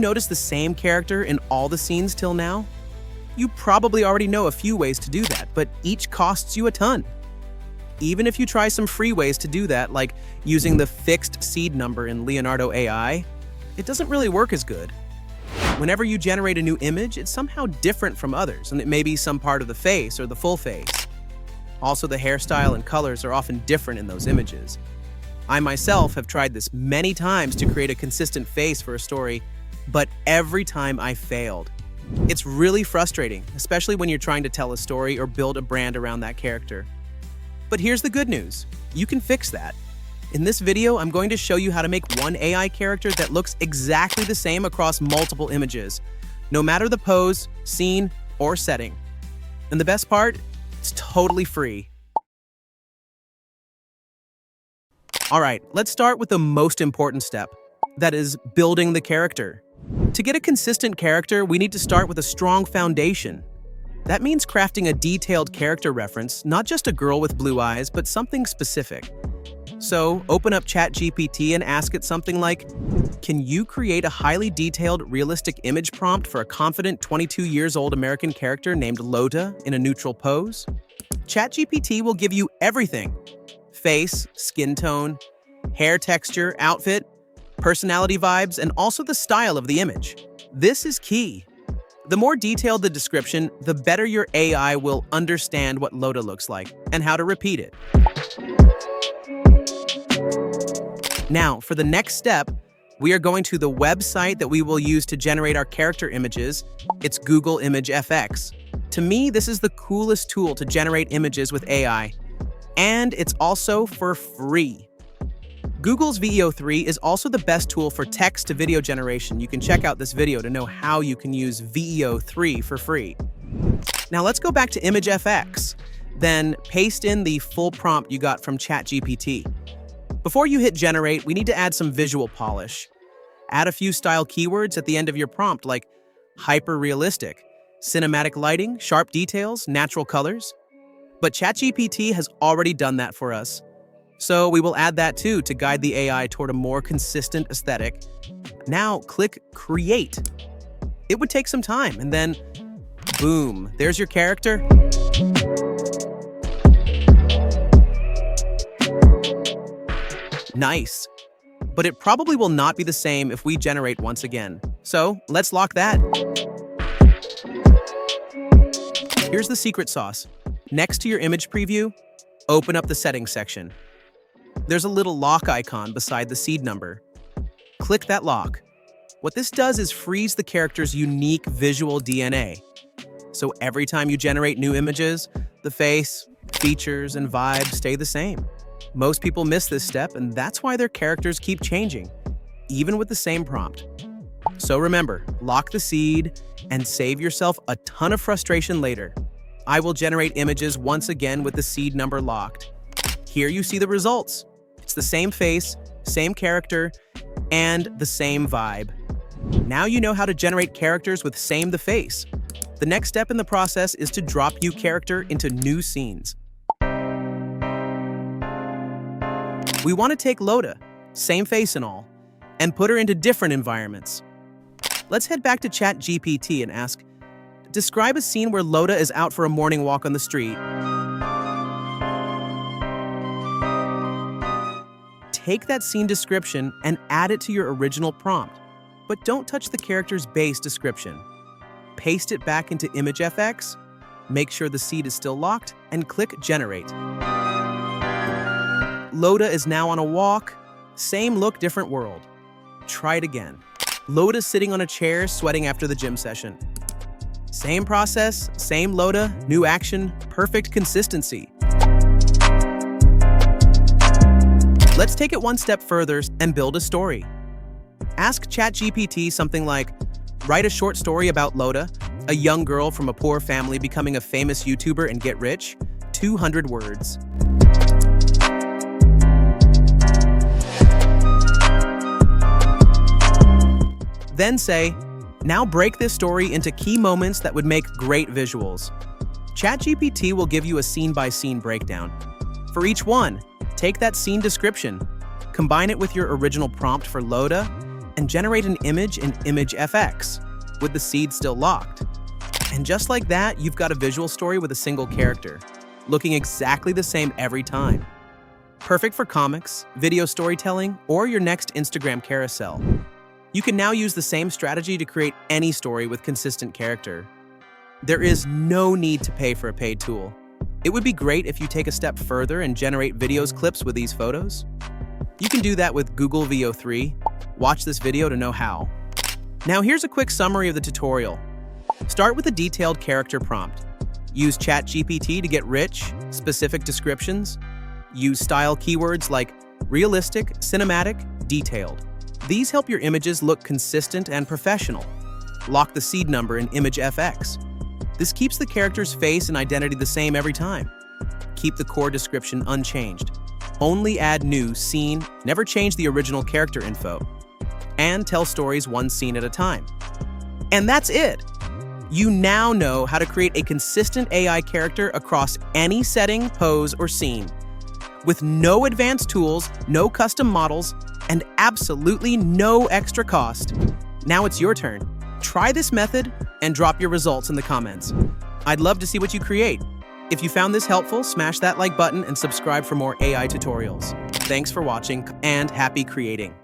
noticed the same character in all the scenes till now? You probably already know a few ways to do that, but each costs you a ton. Even if you try some free ways to do that, like using the fixed seed number in Leonardo AI, it doesn't really work as good. Whenever you generate a new image, it's somehow different from others, and it may be some part of the face or the full face. Also, the hairstyle and colors are often different in those images. I myself have tried this many times to create a consistent face for a story, but every time I failed. It's really frustrating, especially when you're trying to tell a story or build a brand around that character. But here's the good news. You can fix that. In this video, I'm going to show you how to make one AI character that looks exactly the same across multiple images, no matter the pose, scene, or setting. And the best part? It's totally free. All right, let's start with the most important step. That is, building the character. To get a consistent character, we need to start with a strong foundation. That means crafting a detailed character reference, not just a girl with blue eyes, but something specific. So, open up ChatGPT and ask it something like, can you create a highly detailed, realistic image prompt for a confident 22-years-old American character named Lota in a neutral pose? ChatGPT will give you everything: face, skin tone, hair texture, outfit, personality vibes, and also the style of the image. This is key. The more detailed the description, the better your AI will understand what Lota looks like and how to repeat it. Now, for the next step, we are going to the website that we will use to generate our character images. It's Google ImageFX. To me, this is the coolest tool to generate images with AI, and it's also for free. Google's VEO 3 is also the best tool for text-to-video generation. You can check out this video to know how you can use VEO 3 for free. Now let's go back to ImageFX. Then paste in the full prompt you got from ChatGPT. Before you hit generate, we need to add some visual polish. Add a few style keywords at the end of your prompt like hyper-realistic, cinematic lighting, sharp details, natural colors. But ChatGPT has already done that for us. So we will add that too to guide the AI toward a more consistent aesthetic. Now click Create. It would take some time, and then boom, there's your character. Nice. But it probably will not be the same if we generate once again. So let's lock that. Here's the secret sauce. Next to your image preview, open up the settings section. There's a little lock icon beside the seed number. Click that lock. What this does is freeze the character's unique visual DNA. So every time you generate new images, the face, features, and vibe stay the same. Most people miss this step, and that's why their characters keep changing, even with the same prompt. So remember, lock the seed and save yourself a ton of frustration later. I will generate images once again with the seed number locked. Here you see the results. It's the same face, same character, and the same vibe. Now you know how to generate characters with same the face. The next step in the process is to drop your character into new scenes. We want to take Lota, same face and all, and put her into different environments. Let's head back to ChatGPT and ask, describe a scene where Lota is out for a morning walk on the street. Take that scene description and add it to your original prompt, but don't touch the character's base description. Paste it back into ImageFX, make sure the seed is still locked, and click Generate. Lota is now on a walk, same look, different world. Try it again. Lota sitting on a chair, sweating after the gym session. Same process, same Lota, new action, perfect consistency. Let's take it one step further and build a story. Ask ChatGPT something like, write a short story about Lota, a young girl from a poor family becoming a famous YouTuber and get rich, 200 words. Then say, now break this story into key moments that would make great visuals. ChatGPT will give you a scene-by-scene breakdown. For each one, take that scene description, combine it with your original prompt for Lota, and generate an image in ImageFX with the seed still locked. And just like that, you've got a visual story with a single character, looking exactly the same every time. Perfect for comics, video storytelling, or your next Instagram carousel. You can now use the same strategy to create any story with consistent character. There is no need to pay for a paid tool. It would be great if you take a step further and generate videos clips with these photos. You can do that with Google VEO 3. Watch this video to know how. Now here's a quick summary of the tutorial. Start with a detailed character prompt. Use ChatGPT to get rich, specific descriptions. Use style keywords like realistic, cinematic, detailed. These help your images look consistent and professional. Lock the seed number in ImageFX. This keeps the character's face and identity the same every time. Keep the core description unchanged. Only add new scene, never change the original character info. And tell stories one scene at a time. And that's it! You now know how to create a consistent AI character across any setting, pose, or scene. With no advanced tools, no custom models, and absolutely no extra cost. Now it's your turn. Try this method and drop your results in the comments. I'd love to see what you create. If you found this helpful, smash that like button and subscribe for more AI tutorials. Thanks for watching and happy creating.